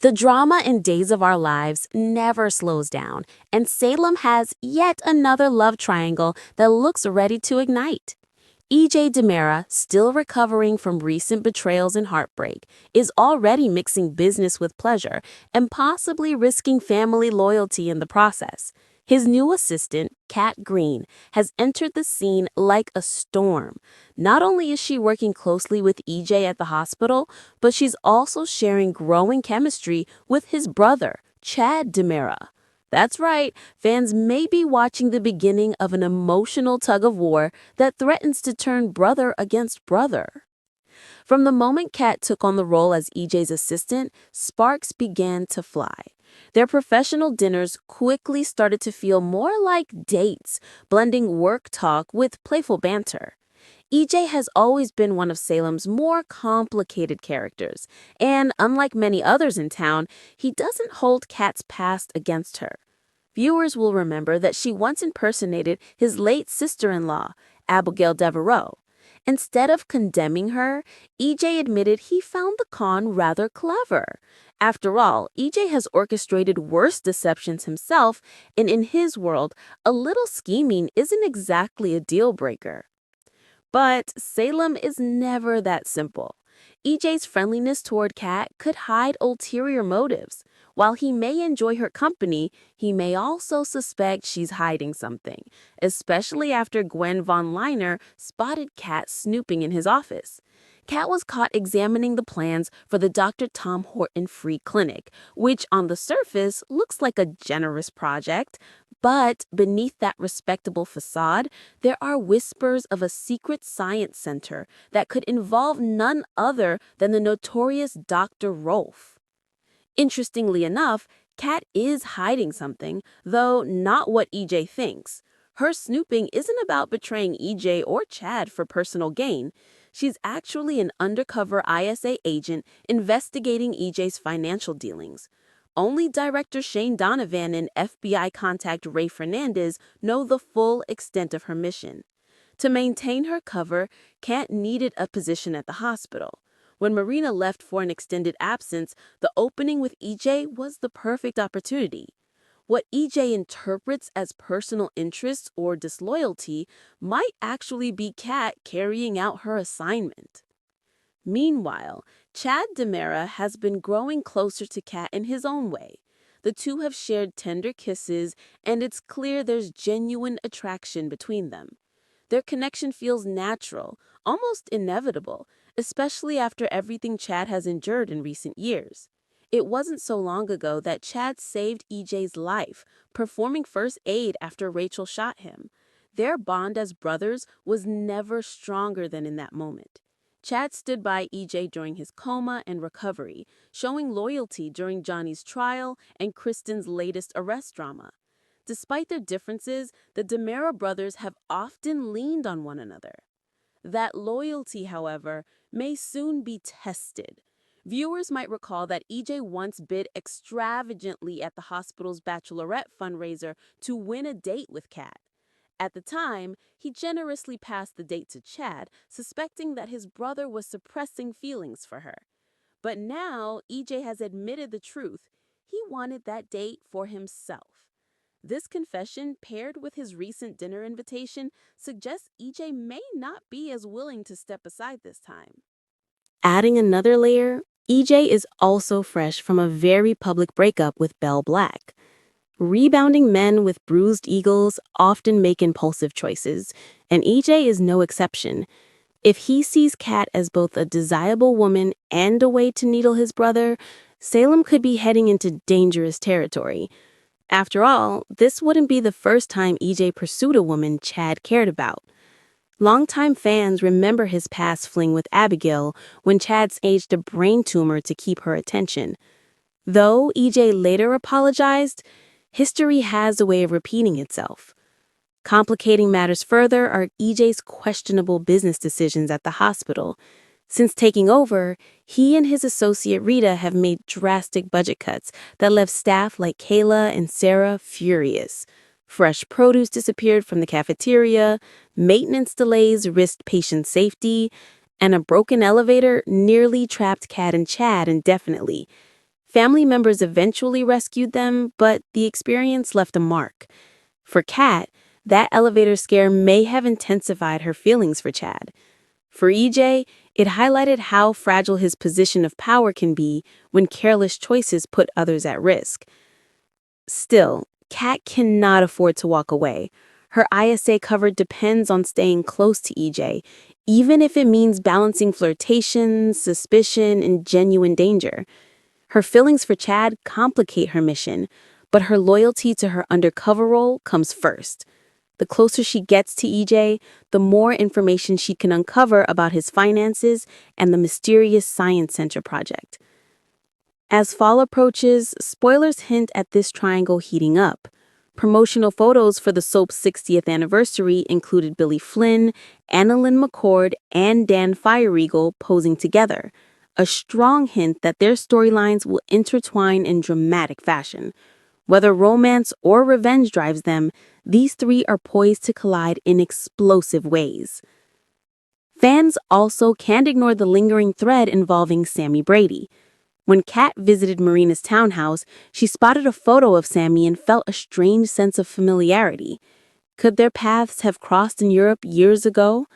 The drama in Days of Our Lives never slows down, and Salem has yet another love triangle that looks ready to ignite. EJ DiMera, still recovering from recent betrayals and heartbreak, is already mixing business with pleasure and possibly risking family loyalty in the process. His new assistant, Kat Green, has entered the scene like a storm. Not only is she working closely with EJ at the hospital, but she's also sharing growing chemistry with his brother, Chad DiMera. That's right, fans may be watching the beginning of an emotional tug-of-war that threatens to turn brother against brother. From the moment Kat took on the role as EJ's assistant, sparks began to fly. Their professional dinners quickly started to feel more like dates, blending work talk with playful banter. EJ has always been one of Salem's more complicated characters, and unlike many others in town, he doesn't hold Kat's past against her. Viewers will remember that she once impersonated his late sister-in-law, Abigail Devereaux. Instead of condemning her, EJ admitted he found the con rather clever. After all, EJ has orchestrated worse deceptions himself, and in his world, a little scheming isn't exactly a deal breaker. But Salem is never that simple. EJ's friendliness toward Kat could hide ulterior motives. While he may enjoy her company, he may also suspect she's hiding something, especially after Gwen von Liner spotted Kat snooping in his office. Kat was caught examining the plans for the Dr. Tom Horton Free Clinic, which on the surface looks like a generous project, but beneath that respectable facade, there are whispers of a secret science center that could involve none other than the notorious Dr. Rolfe. Interestingly enough, Kat is hiding something, though not what EJ thinks. Her snooping isn't about betraying EJ or Chad for personal gain. She's actually an undercover ISA agent investigating EJ's financial dealings. Only director Shane Donovan and FBI contact Ray Fernandez know the full extent of her mission. To maintain her cover, Kat needed a position at the hospital. When Marina left for an extended absence, the opening with EJ was the perfect opportunity. What EJ interprets as personal interests or disloyalty might actually be Kat carrying out her assignment. Meanwhile, Chad DiMera has been growing closer to Kat in his own way. The two have shared tender kisses, and it's clear there's genuine attraction between them. Their connection feels natural, almost inevitable, especially after everything Chad has endured in recent years. It wasn't so long ago that Chad saved EJ's life, performing first aid after Rachel shot him. Their bond as brothers was never stronger than in that moment. Chad stood by EJ during his coma and recovery, showing loyalty during Johnny's trial and Kristen's latest arrest drama. Despite their differences, the DiMera brothers have often leaned on one another. That loyalty, however, may soon be tested. Viewers might recall that EJ once bid extravagantly at the hospital's bachelorette fundraiser to win a date with Kat. At the time, he generously passed the date to Chad, suspecting that his brother was suppressing feelings for her. But now, EJ has admitted the truth. He wanted that date for himself. This confession, paired with his recent dinner invitation, suggests EJ may not be as willing to step aside this time. Adding another layer, EJ is also fresh from a very public breakup with Belle Black. Rebounding men with bruised egos often make impulsive choices, and EJ is no exception. If he sees Kat as both a desirable woman and a way to needle his brother, Salem could be heading into dangerous territory. After all, this wouldn't be the first time EJ pursued a woman Chad cared about. Longtime fans remember his past fling with Abigail when Chad staged a brain tumor to keep her attention. Though EJ later apologized, history has a way of repeating itself. Complicating matters further are EJ's questionable business decisions at the hospital. Since taking over, he and his associate Rita have made drastic budget cuts that left staff like Kayla and Sarah furious. Fresh produce disappeared from the cafeteria, maintenance delays risked patient safety, and a broken elevator nearly trapped Kat and Chad indefinitely. Family members eventually rescued them, but the experience left a mark. For Kat, that elevator scare may have intensified her feelings for Chad. For EJ, it highlighted how fragile his position of power can be when careless choices put others at risk. Still, Kat cannot afford to walk away. Her ISA cover depends on staying close to EJ, even if it means balancing flirtation, suspicion, and genuine danger. Her feelings for Chad complicate her mission, but her loyalty to her undercover role comes first. The closer she gets to EJ, the more information she can uncover about his finances and the mysterious Science Center project. As fall approaches, spoilers hint at this triangle heating up. Promotional photos for the soap's 60th anniversary included Billy Flynn, Annalyn McCord, and Dan Fireeagle posing together, a strong hint that their storylines will intertwine in dramatic fashion. Whether romance or revenge drives them, these three are poised to collide in explosive ways. Fans also can't ignore the lingering thread involving Sammy Brady. When Kat visited Marina's townhouse, she spotted a photo of Sammy and felt a strange sense of familiarity. Could their paths have crossed in Europe years ago?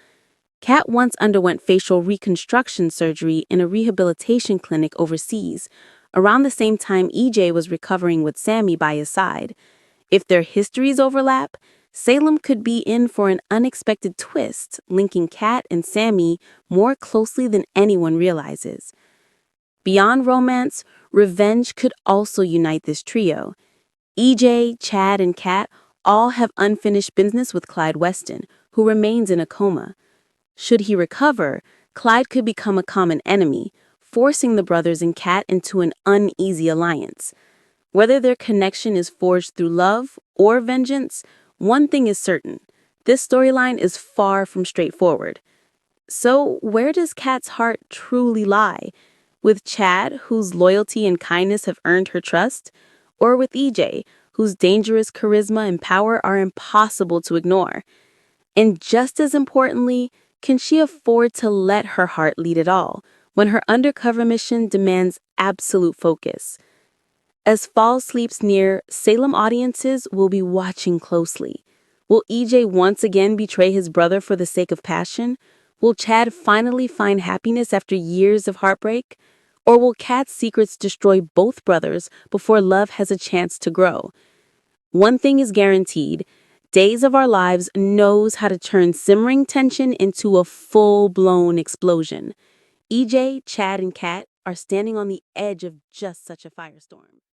Kat once underwent facial reconstruction surgery in a rehabilitation clinic overseas, around the same time EJ was recovering with Sammy by his side. If their histories overlap, Salem could be in for an unexpected twist, linking Kat and Sammy more closely than anyone realizes. Beyond romance, revenge could also unite this trio. EJ, Chad, and Kat all have unfinished business with Clyde Weston, who remains in a coma. Should he recover, Clyde could become a common enemy, forcing the brothers and Kat into an uneasy alliance. Whether their connection is forged through love or vengeance, one thing is certain: this storyline is far from straightforward. So, where does Kat's heart truly lie? With Chad, whose loyalty and kindness have earned her trust? Or with EJ, whose dangerous charisma and power are impossible to ignore? And just as importantly, can she afford to let her heart lead it all when her undercover mission demands absolute focus? As fall sleeps near, Salem audiences will be watching closely. Will EJ once again betray his brother for the sake of passion? Will Chad finally find happiness after years of heartbreak? Or will Kat's secrets destroy both brothers before love has a chance to grow? One thing is guaranteed: Days of Our Lives knows how to turn simmering tension into a full-blown explosion. EJ, Chad, and Kat are standing on the edge of just such a firestorm.